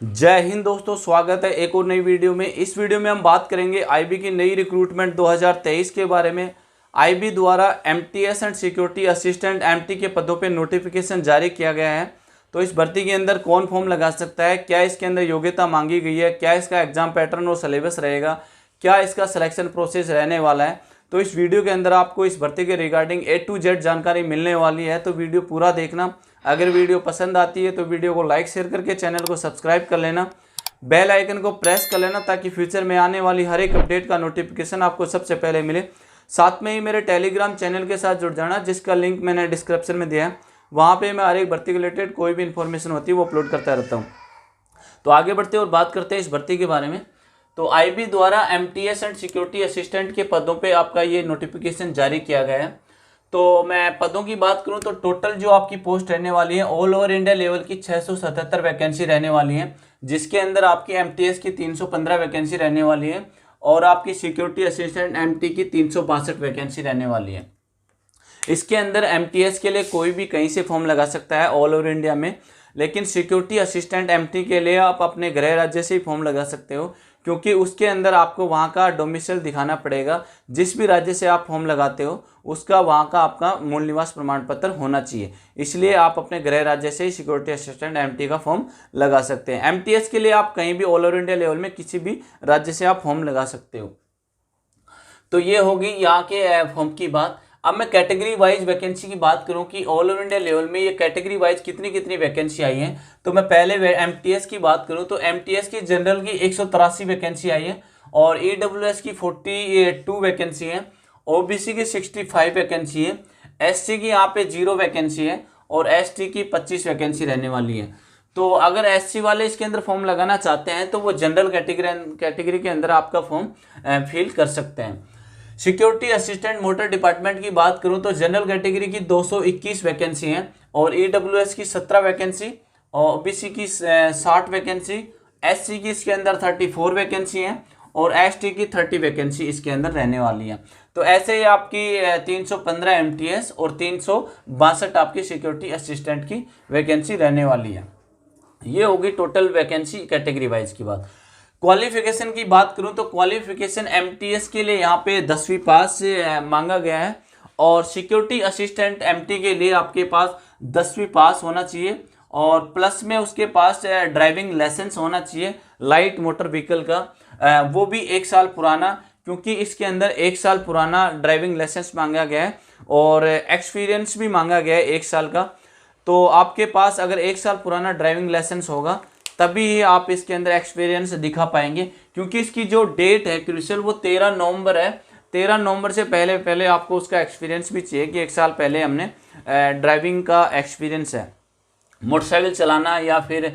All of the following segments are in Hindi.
जय हिंद दोस्तों, स्वागत है एक और नई वीडियो में। इस वीडियो में हम बात करेंगे आईबी की नई रिक्रूटमेंट 2023 के बारे में। आईबी द्वारा MTS and security assistant MT के पदों पे नोटिफिकेशन जारी किया गया है। तो इस भर्ती के अंदर कौन फॉर्म लगा सकता है, क्या इसके अंदर योग्यता मांगी गई है, क्या इसका एग्जाम पैटर्न और सिलेबस रहेगा, क्या इसका सिलेक्शन प्रोसेस रहने वाला है। तो इस वीडियो के अंदर आपको इस भर्ती के रिगार्डिंग A to Z जानकारी मिलने वाली है, तो वीडियो पूरा देखना। अगर वीडियो पसंद आती है तो वीडियो को लाइक शेयर करके चैनल को सब्सक्राइब कर लेना, बेल आइकन को प्रेस कर लेना ताकि फ्यूचर में आने वाली हर एक अपडेट का नोटिफिकेशन आपको सबसे पहले मिले। साथ में ही मेरे टेलीग्राम चैनल के साथ जुड़ जाना, जिसका लिंक मैंने डिस्क्रिप्शन में दिया है। वहाँ पे मैं हर एक भर्ती के रिलेटेड कोई भी इन्फॉर्मेशन होती है वो अपलोड करता रहता हूँ। तो आगे बढ़ते और बात करते हैं इस भर्ती के बारे में। तो आईबी द्वारा एमटीएस एंड सिक्योरिटी असिस्टेंट के पदों पे आपका ये नोटिफिकेशन जारी किया गया है। तो मैं पदों की बात करूं तो टोटल जो आपकी पोस्ट रहने वाली है ऑल ओवर इंडिया लेवल की 677 वैकेंसी रहने वाली है, जिसके अंदर आपकी एमटीएस की 315 वैकेंसी रहने वाली है और आपकी सिक्योरिटी असिस्टेंट एमटी की 362 वैकेंसी रहने वाली है। इसके अंदर एमटीएस के लिए कोई भी कहीं से फॉर्म लगा सकता है ऑल ओवर इंडिया में, लेकिन सिक्योरिटी असिस्टेंट एमटी के लिए आप अपने गृह राज्य से ही फॉर्म लगा सकते हो, क्योंकि उसके अंदर आपको वहाँ का डोमिसाइल दिखाना पड़ेगा। जिस भी राज्य से आप फॉर्म लगाते हो उसका वहाँ का आपका मूल निवास प्रमाण पत्र होना चाहिए, इसलिए आप अपने गृह राज्य से ही सिक्योरिटी असिस्टेंट एमटी का फॉर्म लगा सकते हैं। एमटीएस के लिए आप कहीं भी ऑल ओवर इंडिया लेवल में किसी भी राज्य से आप फॉर्म लगा सकते हो। तो ये होगी यहाँ के फॉर्म की बात। अब मैं कैटेगरी वाइज वैकेंसी की बात करूं कि ऑल ओवर इंडिया लेवल में ये कैटेगरी वाइज कितनी कितनी वैकेंसी आई है, तो मैं पहले एमटीएस की बात करूं तो एमटीएस की जनरल की 183 वैकेंसी आई है और ईडब्ल्यूएस की 42 वैकेंसी है, ओबीसी की 65 वैकेंसी है, एससी की यहाँ पे 0 वैकेंसी है और एसटी की 25 वैकेंसी रहने वाली है। तो अगर एससी वाले इसके अंदर फॉर्म लगाना चाहते हैं तो वो जनरल कैटेगरी के अंदर आपका फॉर्म फिल कर सकते हैं। सिक्योरिटी असिस्टेंट मोटर डिपार्टमेंट की बात करूं तो जनरल कैटेगरी की 221 वैकेंसी है और ईडब्ल्यूएस की 17 वैकेंसी और ओबीसी की 60 वैकेंसी, एससी की इसके अंदर 34 वैकेंसी है और एसटी की 30 वैकेंसी इसके अंदर रहने वाली है। तो ऐसे ही आपकी 315 एमटीएस और 362 आपकी सिक्योरिटी असिस्टेंट की वैकेंसी रहने वाली है। ये होगी टोटल वैकेंसी कैटेगरी वाइज की बात। क्वालिफिकेशन की बात करूं तो क्वालिफिकेशन एमटीएस के लिए यहाँ पे 10वीं पास से मांगा गया है और सिक्योरिटी असिस्टेंट एमटी के लिए आपके पास 10वीं पास होना चाहिए और प्लस में उसके पास ड्राइविंग लाइसेंस होना चाहिए लाइट मोटर व्हीकल का, वो भी 1 साल पुराना, क्योंकि इसके अंदर 1 साल पुराना ड्राइविंग लाइसेंस मांगा गया है और एक्सपीरियंस भी मांगा गया है 1 साल का। तो आपके पास अगर 1 साल पुराना ड्राइविंग लाइसेंस होगा तभी ही आप इसके अंदर एक्सपीरियंस दिखा पाएंगे, क्योंकि इसकी जो डेट है क्रूशियल वो 13 नवंबर है। 13 नवंबर से पहले आपको उसका एक्सपीरियंस भी चाहिए कि 1 साल पहले हमने ड्राइविंग का एक्सपीरियंस है, मोटरसाइकिल चलाना या फिर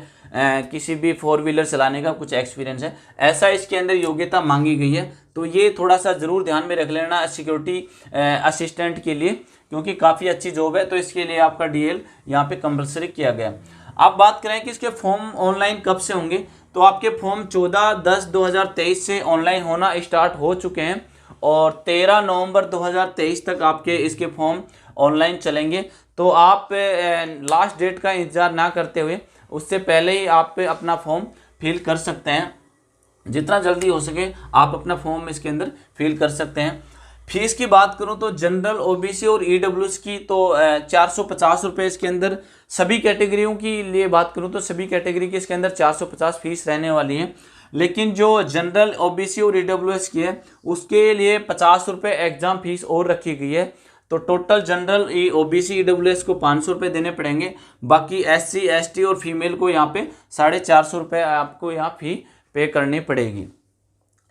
किसी भी 4 व्हीलर चलाने का कुछ एक्सपीरियंस है, ऐसा इसके अंदर योग्यता मांगी गई है। तो ये थोड़ा सा ज़रूर ध्यान में रख लेना सिक्योरिटी असिस्टेंट के लिए, क्योंकि काफ़ी अच्छी जॉब है, तो इसके लिए आपका डीएल यहाँ पे कंपलसरी किया गया। अब बात करें कि इसके फॉर्म ऑनलाइन कब से होंगे, तो आपके फॉर्म 14/10/2023 से ऑनलाइन होना स्टार्ट हो चुके हैं और 13 नवंबर 2023 तक आपके इसके फॉर्म ऑनलाइन चलेंगे। तो आप लास्ट डेट का इंतज़ार ना करते हुए उससे पहले ही आप अपना फॉर्म फिल कर सकते हैं। जितना जल्दी हो सके आप अपना फॉर्म इसके अंदर फिल कर सकते हैं। फीस की बात करूं तो जनरल, ओबीसी और ईडब्ल्यूएस की तो 450 रुपये इसके अंदर, सभी कैटेगरियों की लिए बात करूं तो सभी कैटेगरी की इसके अंदर 450 फीस रहने वाली है। लेकिन जो जनरल, ओबीसी और ईडब्ल्यूएस की है उसके लिए 50 रुपये एग्जाम फीस और रखी गई है। तो टोटल जनरल, ओबीसी, ईडब्ल्यूएस को 500 रुपये देने पड़ेंगे, बाकी एससी, एसटी और फीमेल को यहाँ पे 450 रुपये आपको यहाँ फी पे करनी पड़ेगी।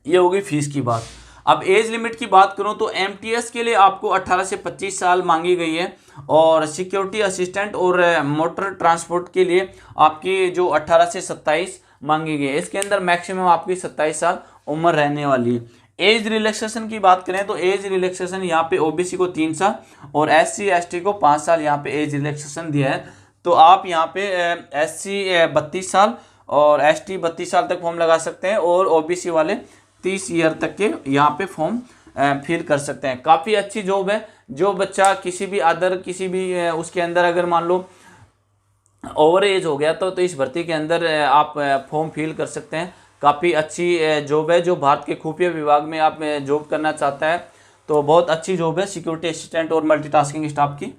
ये होगी फीस की बात। अब एज लिमिट की बात करूं तो एमटीएस के लिए आपको 18 से 25 साल मांगी गई है और सिक्योरिटी असिस्टेंट और मोटर ट्रांसपोर्ट के लिए आपकी जो 18 से 27 मांगी गई है। इसके अंदर मैक्सिमम आपकी 27 साल उम्र रहने वाली है। एज रिलैक्सेशन की बात करें तो एज रिलैक्सेशन यहाँ पे ओबीसी को 3 साल और एससी एसटी को 5 साल यहाँ पे एज रिलैक्सेशन दिया है। तो आप यहाँ पे एससी 32 साल और एसटी 32 साल तक फॉर्म लगा सकते हैं और ओबीसी वाले 30 ईयर तक के यहाँ पे फॉर्म फिल कर सकते हैं। काफ़ी अच्छी जॉब है। जो बच्चा किसी भी उसके अंदर अगर मान लो ओवर एज हो गया तो इस भर्ती के अंदर आप फॉर्म फिल कर सकते हैं। काफ़ी अच्छी जॉब है, जो भारत के खुफिया विभाग में आप जॉब करना चाहता है तो बहुत अच्छी जॉब है सिक्योरिटी असिस्टेंट और मल्टीटास्किंग स्टाफ की।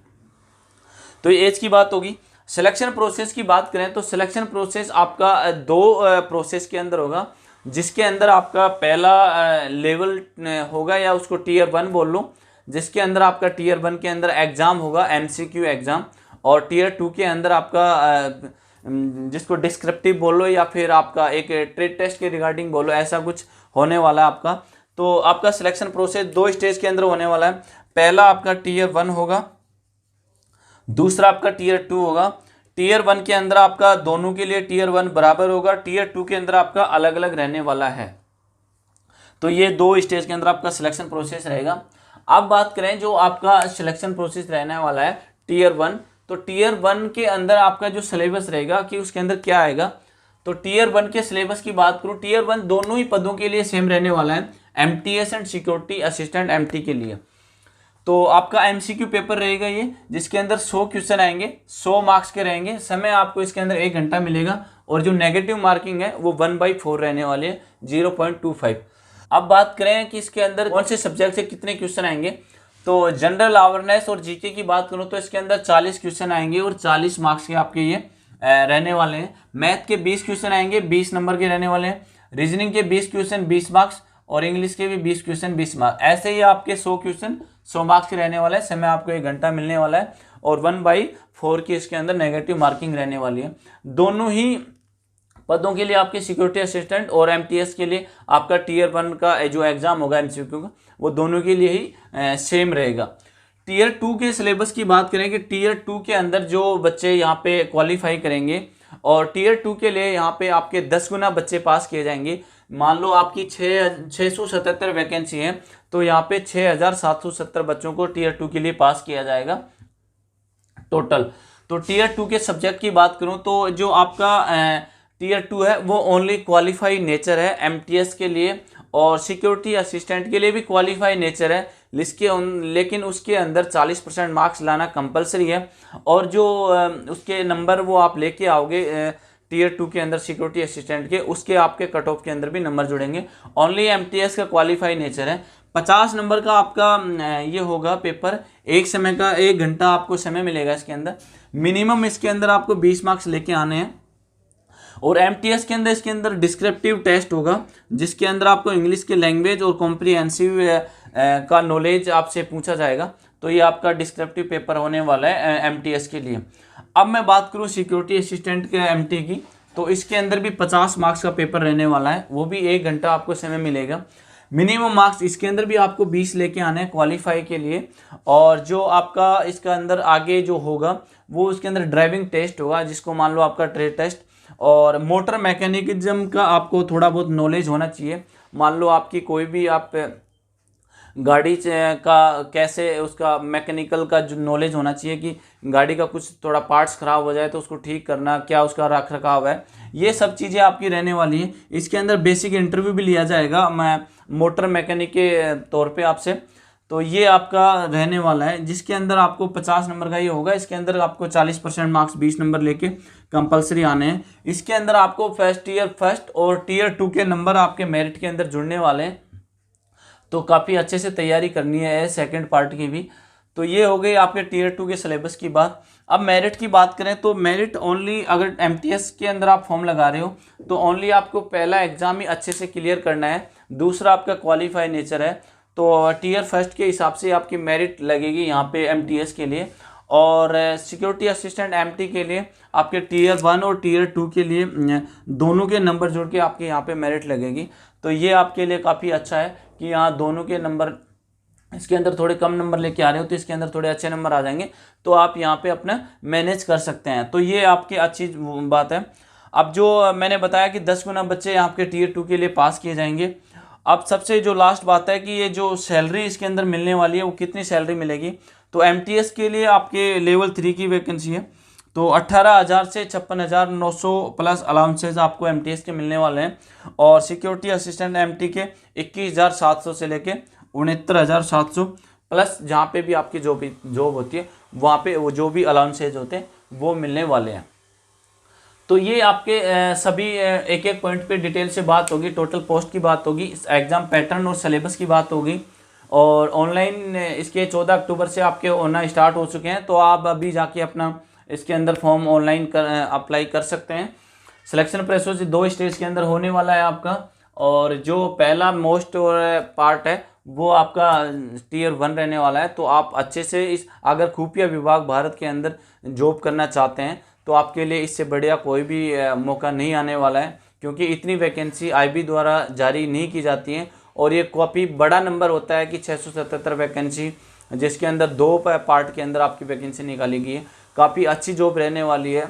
तो ये एज की बात होगी। सिलेक्शन प्रोसेस की बात करें तो सिलेक्शन प्रोसेस आपका 2 प्रोसेस के अंदर होगा, जिसके अंदर आपका पहला लेवल होगा या उसको टीयर 1 बोल लो, जिसके अंदर आपका टीयर 1 के अंदर एग्ज़ाम होगा MCQ एग्ज़ाम, और टीयर 2 के अंदर आपका जिसको डिस्क्रिप्टिव बोलो या फिर आपका एक ट्रेड टेस्ट के रिगार्डिंग बोलो, ऐसा कुछ होने वाला है आपका। तो आपका सिलेक्शन प्रोसेस 2 स्टेज के अंदर होने वाला है। पहला आपका टीयर 1 होगा, दूसरा आपका टीयर 2 होगा। टीयर 1 के अंदर आपका दोनों के लिए टीयर 1 बराबर होगा, टीयर 2 के अंदर आपका अलग अलग रहने वाला है। तो ये 2 स्टेज के अंदर आपका सिलेक्शन प्रोसेस रहेगा। अब बात करें जो आपका सिलेक्शन प्रोसेस रहने वाला है टीयर 1, तो टीयर 1 के अंदर आपका जो सिलेबस रहेगा कि उसके अंदर क्या आएगा, तो टीयर 1 के सिलेबस की बात करूँ, टीयर 1 दोनों ही पदों के लिए सेम रहने वाला है, MTS and security assistant MT के लिए। तो आपका MCQ पेपर रहेगा ये, जिसके अंदर 100 क्वेश्चन आएंगे, 100 मार्क्स के रहेंगे। समय आपको इसके अंदर 1 घंटा मिलेगा, और जो नेगेटिव मार्किंग है वो 1/4 रहने वाली है, 0.25। अब बात करें कि इसके अंदर कौन से सब्जेक्ट से कितने क्वेश्चन आएंगे, तो जनरल अवेयरनेस और जीके की बात करूँ तो इसके अंदर 40 क्वेश्चन आएंगे और 40 मार्क्स के आपके ये रहने वाले हैं। मैथ के 20 क्वेश्चन आएंगे, 20 नंबर के रहने वाले हैं। रीजनिंग के 20 क्वेश्चन 20 मार्क्स, और इंग्लिश के भी 20 क्वेश्चन 20 मार्क्स। ऐसे ही आपके 100 क्वेश्चन 100 मार्क्स के रहने वाला है। समय आपको 1 घंटा मिलने वाला है, और 1/4 की इसके अंदर नेगेटिव मार्किंग रहने वाली है। दोनों ही पदों के लिए आपके सिक्योरिटी असिस्टेंट और MTS के लिए आपका टीयर 1 का जो एग्जाम होगा MCQ का, वो दोनों के लिए ही सेम रहेगा। टीयर 2 के सिलेबस की बात करें कि टीयर 2 के अंदर जो बच्चे यहाँ पे क्वालिफाई करेंगे, और टीयर 2 के लिए यहाँ पे आपके 10 गुना बच्चे पास किए जाएंगे। मान लो आपकी 677 वैकेंसी है, तो यहाँ पे 6770 बच्चों को टीयर 2 के लिए पास किया जाएगा टोटल। तो टीयर 2 के सब्जेक्ट की बात करूँ तो जो आपका टीयर 2 है वो ओनली क्वालिफाई नेचर है MTS के लिए, और सिक्योरिटी असिस्टेंट के लिए भी क्वालिफाई नेचर है, लेकिन उसके अंदर 40% मार्क्स लाना कंपलसरी है, और जो उसके नंबर वो आप लेके आओगे टीयर 2 के अंदर सिक्योरिटी असिस्टेंट के, उसके आपके कट ऑफ के अंदर भी नंबर जुड़ेंगे। ओनली MTS का क्वालिफाई नेचर है। 50 नंबर का आपका ये होगा पेपर, एक समय का 1 घंटा आपको समय मिलेगा इसके अंदर। मिनिमम इसके अंदर आपको 20 मार्क्स लेके आने हैं, और MTS के अंदर इसके अंदर डिस्क्रिप्टिव टेस्ट होगा, जिसके अंदर आपको इंग्लिश के लैंग्वेज और कॉम्प्रिहेंसिव का नॉलेज आपसे पूछा जाएगा। तो ये आपका डिस्क्रिप्टिव पेपर होने वाला है MTS के लिए। अब मैं बात करूँ सिक्योरिटी असिस्टेंट के MT की, तो इसके अंदर भी 50 मार्क्स का पेपर रहने वाला है, वो भी 1 घंटा आपको समय मिलेगा। मिनिमम मार्क्स इसके अंदर भी आपको 20 लेके आने हैं क्वालिफाई के लिए। और जो आपका इसका अंदर आगे जो होगा वो उसके अंदर ड्राइविंग टेस्ट होगा, जिसको मान लो आपका ट्रेड टेस्ट, और मोटर मैकेनिज्म का आपको थोड़ा बहुत नॉलेज होना चाहिए। मान लो आपकी कोई भी आप गाड़ी का कैसे उसका मैकेनिकल का जो नॉलेज होना चाहिए कि गाड़ी का कुछ थोड़ा पार्ट्स ख़राब हो जाए तो उसको ठीक करना, क्या उसका रख रखाव है, ये सब चीज़ें आपकी रहने वाली हैं। इसके अंदर बेसिक इंटरव्यू भी लिया जाएगा मैं मोटर मैकेनिक के तौर पे आपसे। तो ये आपका रहने वाला है, जिसके अंदर आपको 50 नंबर का ये होगा। इसके अंदर आपको 40% मार्क्स 20 नंबर लेके कंपलसरी आने हैं। इसके अंदर आपको फर्स्ट और टीयर 2 के नंबर आपके मेरिट के अंदर जुड़ने वाले हैं, तो काफ़ी अच्छे से तैयारी करनी है सेकंड पार्ट की भी। तो ये हो गई आपके टीयर 2 के सिलेबस की बात। अब मेरिट की बात करें तो मेरिट ओनली अगर MTS के अंदर आप फॉर्म लगा रहे हो तो ओनली आपको पहला एग्ज़ाम ही अच्छे से क्लियर करना है, दूसरा आपका क्वालिफाई नेचर है। तो टीयर फर्स्ट के हिसाब से आपकी मेरिट लगेगी यहाँ पे MTS के लिए, और सिक्योरिटी असिस्टेंट MT के लिए आपके टीयर 1 और टीयर 2 के लिए दोनों के नंबर जोड़ के आपके यहाँ पे मेरिट लगेगी। तो ये आपके लिए काफ़ी अच्छा है कि यहाँ दोनों के नंबर, इसके अंदर थोड़े कम नंबर लेके आ रहे हो तो इसके अंदर थोड़े अच्छे नंबर आ जाएंगे, तो आप यहाँ पे अपना मैनेज कर सकते हैं। तो ये आपकी अच्छी बात है। अब जो मैंने बताया कि 10 गुना बच्चे आपके टीयर 2 के लिए पास किए जाएंगे। अब सबसे जो लास्ट बात है कि ये जो सैलरी इसके अंदर मिलने वाली है वो कितनी सैलरी मिलेगी। तो MTS के लिए आपके लेवल 3 की वैकेंसी है, तो 18,000 से 56,900 प्लस अलाउंसेज आपको MTS के मिलने वाले हैं, और सिक्योरिटी असिस्टेंट MT के 21,700 से लेके 69,700 प्लस जहाँ पे भी आपकी जॉब होती है वहाँ पे वो जो भी अलाउंसेज होते हैं वो मिलने वाले हैं। तो ये आपके सभी एक एक पॉइंट पे डिटेल से बात होगी, टोटल पोस्ट की बात होगी, एग्ज़ाम पैटर्न और सिलेबस की बात होगी। और ऑनलाइन इसके 14 अक्टूबर से आपके होना स्टार्ट हो चुके हैं, तो आप अभी जाके अपना इसके अंदर फॉर्म ऑनलाइन अप्लाई कर सकते हैं। सिलेक्शन प्रोसेस 2 स्टेज के अंदर होने वाला है आपका, और जो पहला मोस्ट पार्ट है वो आपका Tier 1 रहने वाला है। तो आप अच्छे से इस अगर खुफिया विभाग भारत के अंदर जॉब करना चाहते हैं तो आपके लिए इससे बढ़िया कोई भी मौका नहीं आने वाला है, क्योंकि इतनी वैकेंसी IB द्वारा जारी नहीं की जाती हैं। और ये काफ़ी बड़ा नंबर होता है कि 677 वैकेंसी, जिसके अंदर 2 पार्ट के अंदर आपकी वैकेंसी निकाली गई है। काफ़ी अच्छी जॉब रहने वाली है।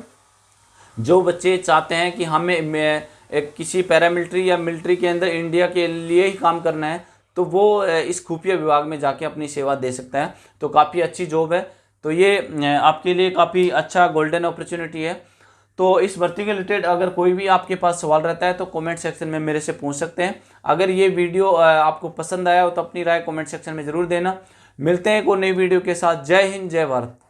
जो बच्चे चाहते हैं कि हमें एक किसी पैरामिलिट्री या मिलिट्री के अंदर इंडिया के लिए ही काम करना है, तो वो इस खुफिया विभाग में जाके अपनी सेवा दे सकता है। तो काफ़ी अच्छी जॉब है, तो ये आपके लिए काफ़ी अच्छा गोल्डन अपॉर्चुनिटी है। तो इस भर्ती के रिलेटेड अगर कोई भी आपके पास सवाल रहता है तो कमेंट सेक्शन में मेरे से पूछ सकते हैं। अगर ये वीडियो आपको पसंद आया हो तो अपनी राय कमेंट सेक्शन में ज़रूर देना। मिलते हैं एक और नई वीडियो के साथ। जय हिंद, जय भारत।